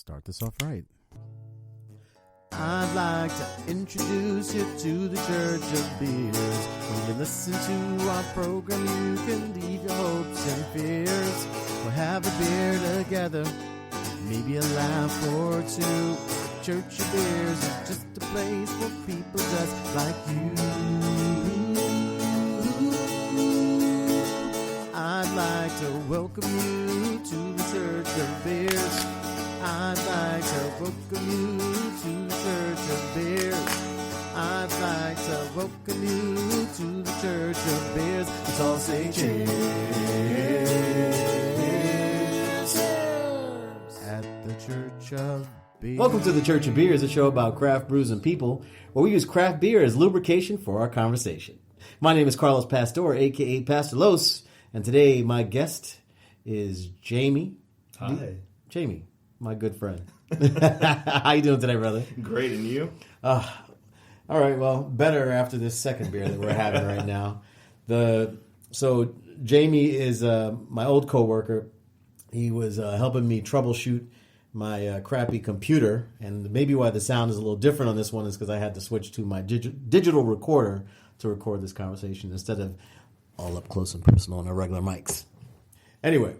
start this off right. I'd like to introduce you to the Church of Beers. When you listen to our program, you can leave your hopes and fears. We'll have a beer together, maybe a laugh or two. Church of Beers is just a place for people just like you. I'd like to welcome you to the Church of Beers. I'd like to welcome you to the Church of Beers. I'd like to welcome you to the Church of Beers. Let's all say cheers. At the Church of Beers. Welcome to the Church of Beers, a show about craft brews and people, where we use craft beer as lubrication for our conversation. My name is Carlos Pastor, a.k.a. Pastor Los, and today my guest is Jamie. Hi. Jamie, my good friend. How you doing today, brother? Great, and you? All right, well, better after this second beer that we're having right now. So Jamie is my old coworker. He was helping me troubleshoot my crappy computer, and maybe why the sound is a little different on this one is because I had to switch to my digital recorder to record this conversation instead of all up close and personal on our regular mics. Anyway,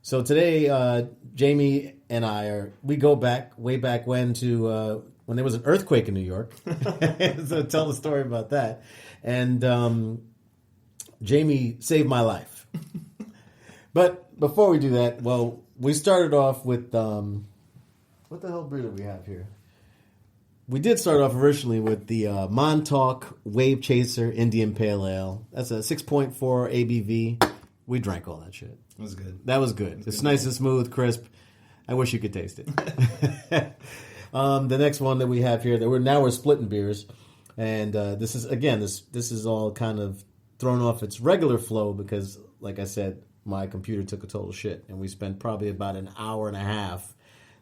so today Jamie and we go back way back when to when there was an earthquake in New York. So tell the story about that. And Jamie saved my life. But before we do that, well, we started off with what the hell beer do we have here? We did start off originally with the Montauk Wave Chaser Indian Pale Ale. That's a 6.4 ABV. We drank all that shit. It was good. That was good. It's nice and smooth, crisp. I wish you could taste it. The next one that we have here, we're splitting beers, and this is again this is all kind of thrown off its regular flow because, like I said, my computer took a total shit, and we spent probably about an hour and a half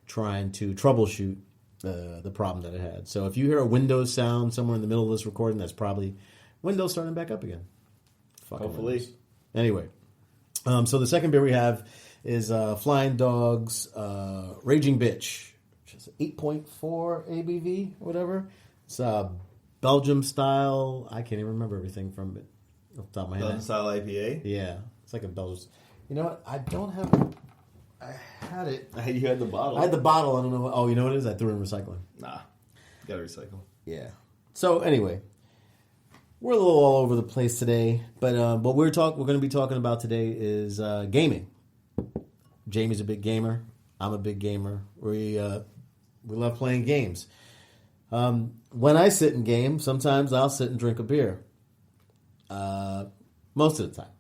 trying to troubleshoot the problem that it had. So if you hear a Windows sound somewhere in the middle of this recording, that's probably Windows starting back up again. Fucking Hopefully. Windows. Anyway, so the second beer we have is Flying Dog's Raging Bitch, which is 8.4 ABV, whatever. It's Belgium style. I can't even remember everything from it off the top of my head. Belgian style IPA? Yeah, it's like a Belgian. You know what? I don't have. I had it. You had the bottle. I had the bottle. I don't know. Oh, you know what it is? I threw it in recycling. Nah. Gotta recycle. Yeah. So anyway, we're a little all over the place today, but what we're going to be talking about today is gaming. Jamie's a big gamer. I'm a big gamer. We love playing games. When I sit and game, sometimes I'll sit and drink a beer. Most of the time.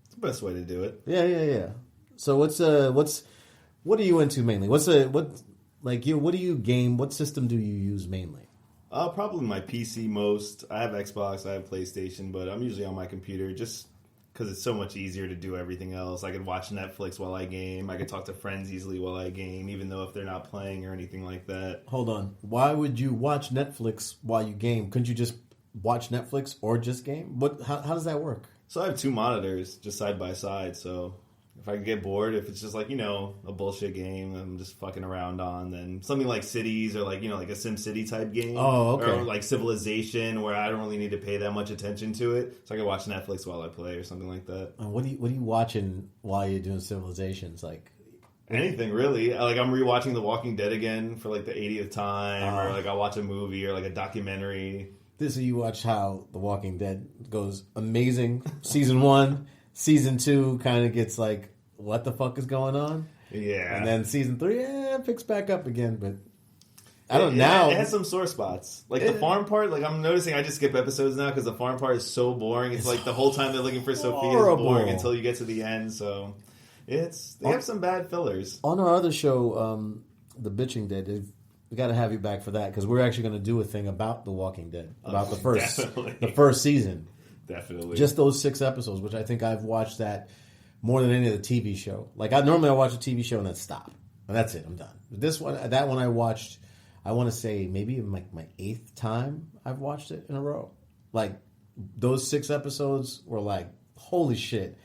It's the best way to do it. Yeah. So what are you into mainly? What do you game? What system do you use mainly? Probably my PC most. I have Xbox, I have PlayStation, but I'm usually on my computer just because it's so much easier to do everything else. I could watch Netflix while I game. I could talk to friends easily while I game, even though if they're not playing or anything like that. Hold on. Why would you watch Netflix while you game? Couldn't you just watch Netflix or just game? How does that work? So I have two monitors just side by side, so if I get bored, if it's just like, a bullshit game I'm just fucking around on, then something like Cities or like a SimCity type game. Oh, okay. Or like Civilization where I don't really need to pay that much attention to it. So I can watch Netflix while I play or something like that. What are you watching while you're doing Civilizations? Like anything really. Like I'm rewatching The Walking Dead again for like the 80th time, or like I'll watch a movie or like a documentary. This is you watch how The Walking Dead goes amazing. Season 1, Season 2 kind of gets like, what the fuck is going on? Yeah. And then Season 3, it picks back up again, but It has some sore spots. Like the farm part, like I'm noticing I just skip episodes now because the farm part is so boring. It's like the whole time they're looking for Sophia is boring until you get to the end, so they have some bad fillers. On our other show, The Bitching Dead, we got to have you back for that because we're actually going to do a thing about The Walking Dead, about the first season. Definitely. Just those 6 episodes, which I think I've watched that more than any other TV show. Like I watch a TV show and then stop. And that's it, I'm done. That one I watched, I want to say maybe like my 8th time I've watched it in a row. Like those 6 episodes were like, holy shit.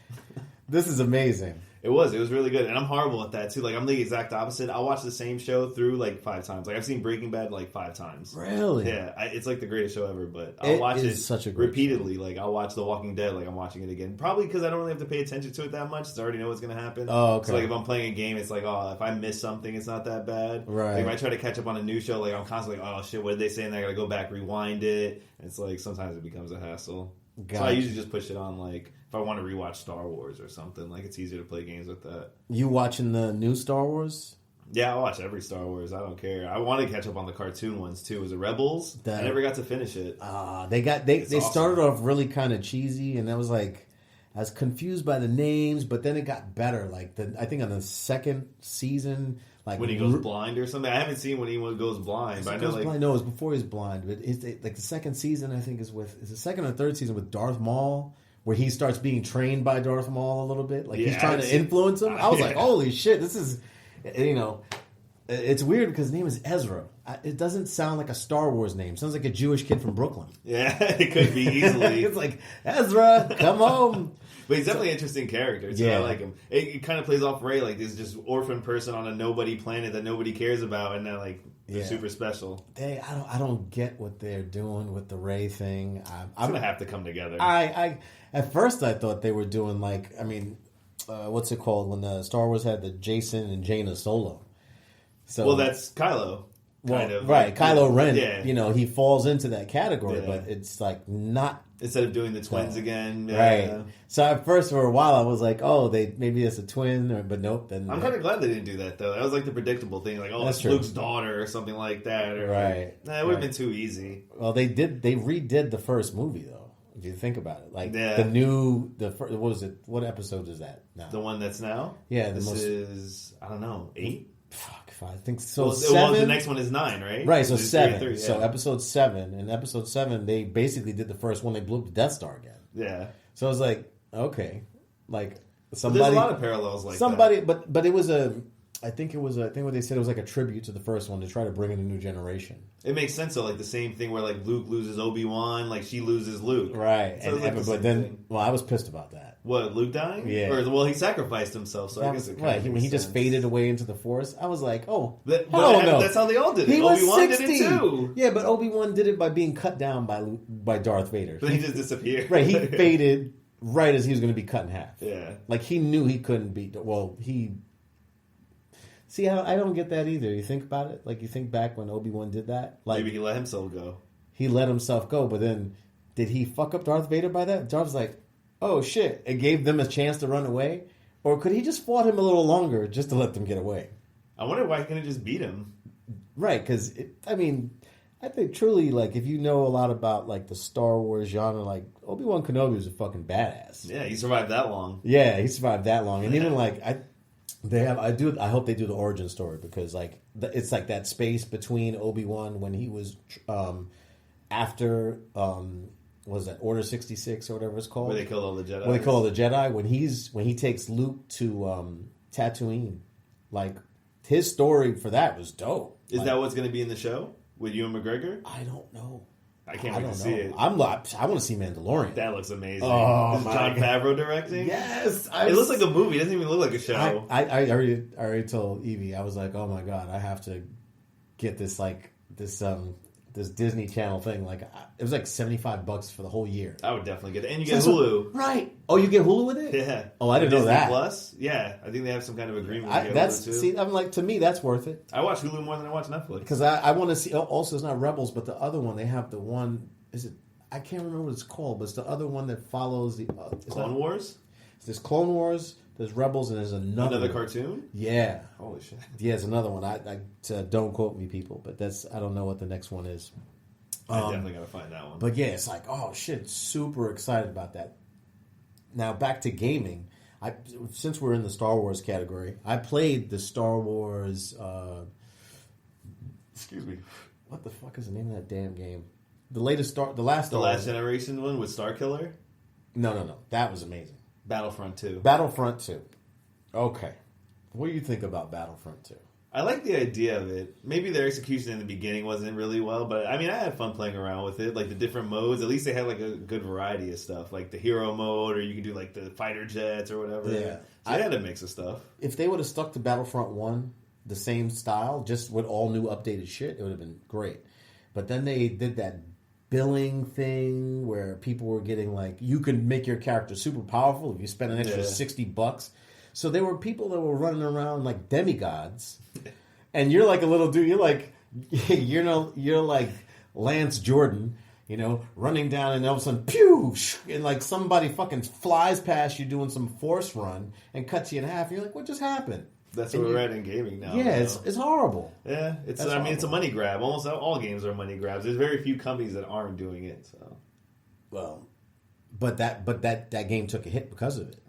This is amazing. It was really good, and I'm horrible at that too. Like I'm the exact opposite. I'll watch the same show through like 5 times. Like I've seen Breaking Bad like 5 times. Really? Yeah, it's like the greatest show ever. But I'll watch it such a great repeatedly. show. Like I'll watch The Walking Dead. Like I'm watching it again. Probably because I don't really have to pay attention to it that much. So I already know what's going to happen. Oh, okay. So like if I'm playing a game, it's like if I miss something, it's not that bad. Right. Like if I try to catch up on a new show, like I'm constantly like, oh shit, what did they say? And I got to go back, rewind it. And it's like sometimes it becomes a hassle. Gotcha. So I usually just push it on like if I want to rewatch Star Wars or something. Like it's easier to play games with that. You watching the new Star Wars? Yeah, I watch every Star Wars. I don't care. I want to catch up on the cartoon ones too. Was it Rebels? I never got to finish it. They awesome. started off really kind of cheesy, and I was like, I was confused by the names, but then it got better. Like I think on the second season, like when he goes blind or something. I haven't seen when anyone goes blind, but I know like no, it was before he was blind. But it's like the second season, I think is the second or third season with Darth Maul, where he starts being trained by Darth Maul a little bit. Like he's trying to influence him. I was like, holy shit, this is, it's weird because his name is Ezra. It doesn't sound like a Star Wars name. It sounds like a Jewish kid from Brooklyn. Yeah, it could be easily. It's like, Ezra, come home. But he's definitely an interesting character. So I like him. It kind of plays off Ray like this just orphan person on a nobody planet that nobody cares about, and then like they're super special. I don't get what they're doing with the Ray thing. I'm gonna have to come together. I at first I thought they were doing what's it called when the Star Wars had the Jason and Jaina Solo. So that's Kylo. Kind of, right? Kylo Ren. Yeah. He falls into that category, but it's like not. Instead of doing the twins again, right? So at first, for a while, I was like, "Oh, maybe it's a twin," but nope. Then I'm kind of glad they didn't do that though. That was like the predictable thing, like it's Luke's daughter or something like that, or right? It would have been too easy. Well, they redid the first movie though. If you think about it, like what was it? What episode is that now? The one that's now? Yeah, this is I don't know 8. Fuck, I think so. Well, the next one is 9, right? Right, so 7. 3, So episode 7. In episode 7, they basically did the first one. They blew up the Death Star again. Yeah. So I was like, okay, like somebody. There's a lot of parallels like that. But it was I think what they said it was like a tribute to the first one to try to bring in a new generation. It makes sense though, like the same thing where like Luke loses Obi-Wan, like she loses Luke. Right. So but then I was pissed about that. What, Luke dying? Yeah. He sacrificed himself, so I guess it right. When he just faded away into the Force, I was like, oh, no. That's how they all did it. Obi-Wan did it too. Yeah, but Obi-Wan did it by being cut down by Darth Vader. But he just disappeared. Right, he faded right as he was going to be cut in half. Yeah. Like he knew he couldn't beat. See, I don't get that either. You think about it, like you think back when Obi-Wan did that. Like maybe he let himself go. He let himself go, but then did he fuck up Darth Vader by that? Darth's like, oh shit, it gave them a chance to run away, or could he just fought him a little longer just to let them get away? I wonder why he couldn't just beat him. Right, because I think truly, like if you know a lot about like the Star Wars genre, like Obi-Wan Kenobi was a fucking badass. Yeah, he survived that long. Yeah, he survived that long, and even like I hope they do the origin story because like it's like that space between Obi-Wan when he was after what was that Order 66 or whatever it's called, where they killed all the Jedi. When they kill all the Jedi, when he takes Luke to Tatooine, like his story for that was dope. Is that what's going to be in the show with Ewan McGregor? I don't know. I can't wait to see it. I want to see Mandalorian. That looks amazing. Oh, is Jon Favreau directing? Yes. It looks like a movie. It doesn't even look like a show. I already told Evie. I was like, oh my god, I have to get this this Disney Channel thing. Like it was like $75 for the whole year. I would definitely get it, and you get Hulu. Right? Oh, you get Hulu with it? Yeah. Oh, I didn't know that. Plus, yeah, I think they have some kind of agreement. I'm like, to me, that's worth it. I watch Hulu more than I watch Netflix because I want to see. Also, it's not Rebels, but the other one. They have the one. Is it? I can't remember what it's called, but it's the other one that follows the Clone Wars. There's Clone Wars. There's Rebels, and there's another cartoon. Yeah. Holy shit. Yeah, it's another one. I don't quote me, people, but I don't know what the next one is. I definitely gotta find that one. But yeah, it's like, oh shit, super excited about that. Now back to gaming. Since we're in the Star Wars category, I played the Star Wars. Excuse me. What the fuck is the name of that damn game? The last generation one with Starkiller. No, that was amazing. Battlefront 2. Battlefront 2. Okay, what do you think about Battlefront 2? I like the idea of it. Maybe their execution in the beginning wasn't really well, but I mean, I had fun playing around with it. Like the different modes, at least they had like a good variety of stuff, like the hero mode, or you can do like the fighter jets or whatever. Yeah. So I had a mix of stuff. If they would have stuck to Battlefront 1, the same style, just with all new updated shit, it would have been great. But then they did that billing thing where people were getting like, you can make your character super powerful if you spend an extra $60. So there were people that were running around like demigods, and you're like a little dude. You're like, you're like Lance Jordan, running down, and all of a sudden, pew, and like somebody fucking flies past you doing some force run and cuts you in half. And you're like, what just happened? That's what we're at in gaming now. Yeah, it's horrible. Yeah, it's a money grab. Almost all games are money grabs. There's very few companies that aren't doing it. So, well, but that game took a hit because of it.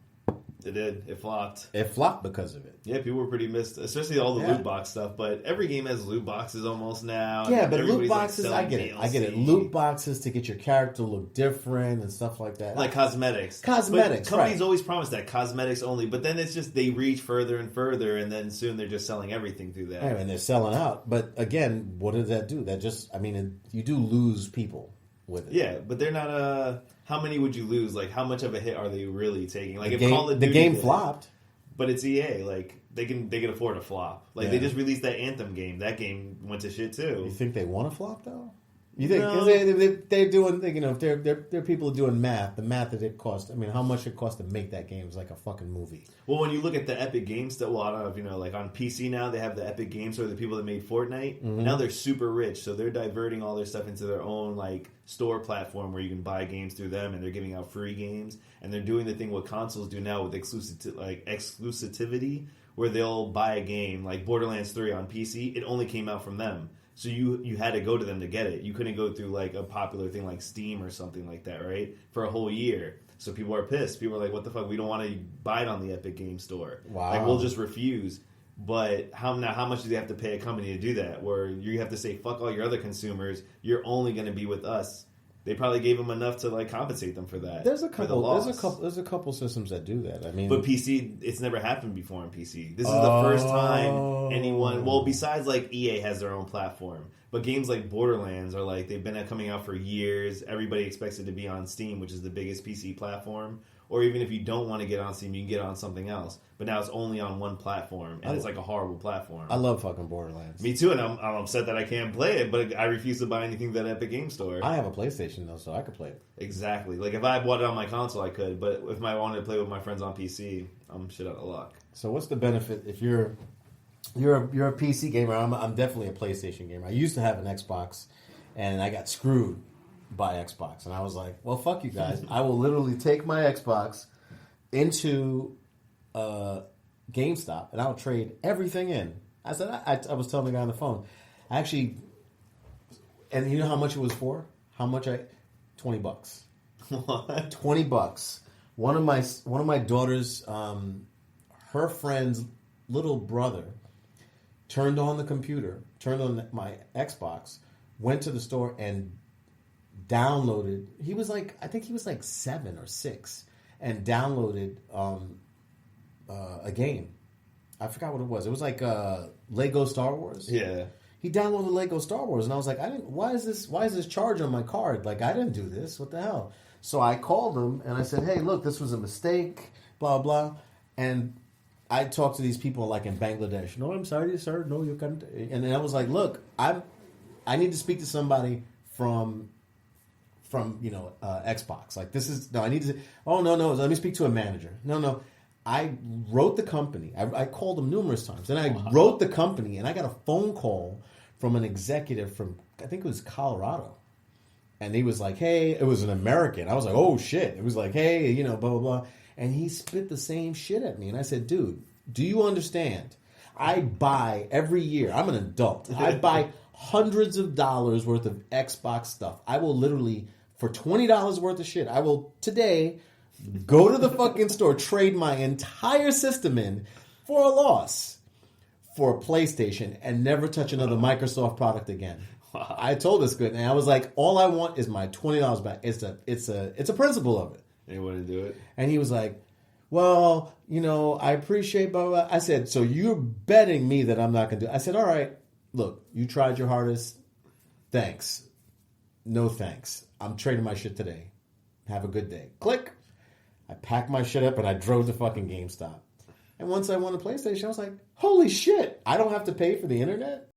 It did. It flopped. It flopped because of it. Yeah, people were pretty missed, especially all the loot box stuff. But every game has loot boxes almost now. Yeah, but loot Everybody's, boxes, like, I get it. DLC. I get it. Loot boxes to get your character to look different and stuff like that. Like cosmetics. Cosmetics, but companies right. always promise that, cosmetics only. But then it's just they reach further and further, and then soon they're just selling everything through that. Yeah, and they're selling out. But again, what does that do? That just, you do lose people with it. Yeah, but they're not. How many would you lose? Like, how much of a hit are they really taking? Like, The game flopped. But it's EA. Like, they can afford a flop. Like, they just released that Anthem game. That game went to shit too. You think they want to flop though? You think No. because they're doing, if they're people doing math, the math that it cost. How much it cost to make that game is like a fucking movie. Well, when you look at the Epic Games Store, well, I don't know if like on PC now they have the Epic Games Store, the people that made Fortnite. Mm-hmm. Now they're super rich, so they're diverting all their stuff into their own like store platform where you can buy games through them, and they're giving out free games, and they're doing the thing what consoles do now with exclusivity, where they'll buy a game like Borderlands 3 on PC. It only came out from them. So you had to go to them to get it. You couldn't go through like a popular thing like Steam or something like that, right? For a whole year. So people are pissed. People are like, what the fuck? We don't want to buy it on the Epic Game Store. Wow. Like, we'll just refuse. But how much do they have to pay a company to do that? Where you have to say, fuck all your other consumers. You're only going to be with us. They probably gave them enough to like compensate them for that. There's a for the couple. loss. There's a couple systems that do that. But PC, it's never happened before on PC. This is the first time anyone. Well, besides like EA has their own platform, but games like Borderlands are like they've been coming out for years. Everybody expects it to be on Steam, which is the biggest PC platform. Or even if you don't want to get on Steam, you can get on something else. But now it's only on one platform, and it's like a horrible platform. I love fucking Borderlands. Me too, and I'm upset that I can't play it, but I refuse to buy anything that Epic Game Store. I have a PlayStation though, so I could play it. Exactly. Like if I bought it on my console, I could. But if I wanted to play with my friends on PC, I'm shit out of luck. So what's the benefit if you're a PC gamer? I'm definitely a PlayStation gamer. I used to have an Xbox, and I got screwed by Xbox, and I was like, well, fuck you guys. I will literally take my Xbox into GameStop, and I'll trade everything in. I said, I was telling the guy on the phone, actually, and you know how much it was for? How much $20. What? $20. One of my daughter's, her friend's little brother turned on the computer, turned on my Xbox, went to the store and downloaded. I think he was like 7 or 6, and downloaded a game. I forgot what it was. It was like Lego Star Wars. Yeah. He downloaded Lego Star Wars, and I was like, why is this charge on my card? Like, I didn't do this. What the hell? So I called him and I said, hey, look, this was a mistake, blah blah. And I talked to these people like in Bangladesh. No, I'm sorry, sir. No, you can't. And then I was like, look, I need to speak to somebody from Xbox. Like, this is no. I need to. Oh no. Let me speak to a manager. No. I wrote the company. I called them numerous times, and I wrote the company, and I got a phone call from an executive from, I think it was Colorado, and he was like, "Hey," it was an American. I was like, "Oh shit!" It was like, "Hey, blah blah blah," and he spit the same shit at me, and I said, "Dude, do you understand? I buy every year. I'm an adult. I buy hundreds of dollars worth of Xbox stuff. I will literally, for $20 worth of shit, I will today." Go to the fucking store, trade my entire system in for a loss for a PlayStation, and never touch another Microsoft product again. Wow. I told this good, and I was like, all I want is my $20 back. It's a principle of it. And you want to do it? And he was like, well, I appreciate blah, blah, blah. I said, so you're betting me that I'm not going to do it. I said, all right, look, you tried your hardest. Thanks. No thanks. I'm trading my shit today. Have a good day. Click. I packed my shit up and I drove to fucking GameStop. And once I won a PlayStation, I was like, holy shit, I don't have to pay for the internet?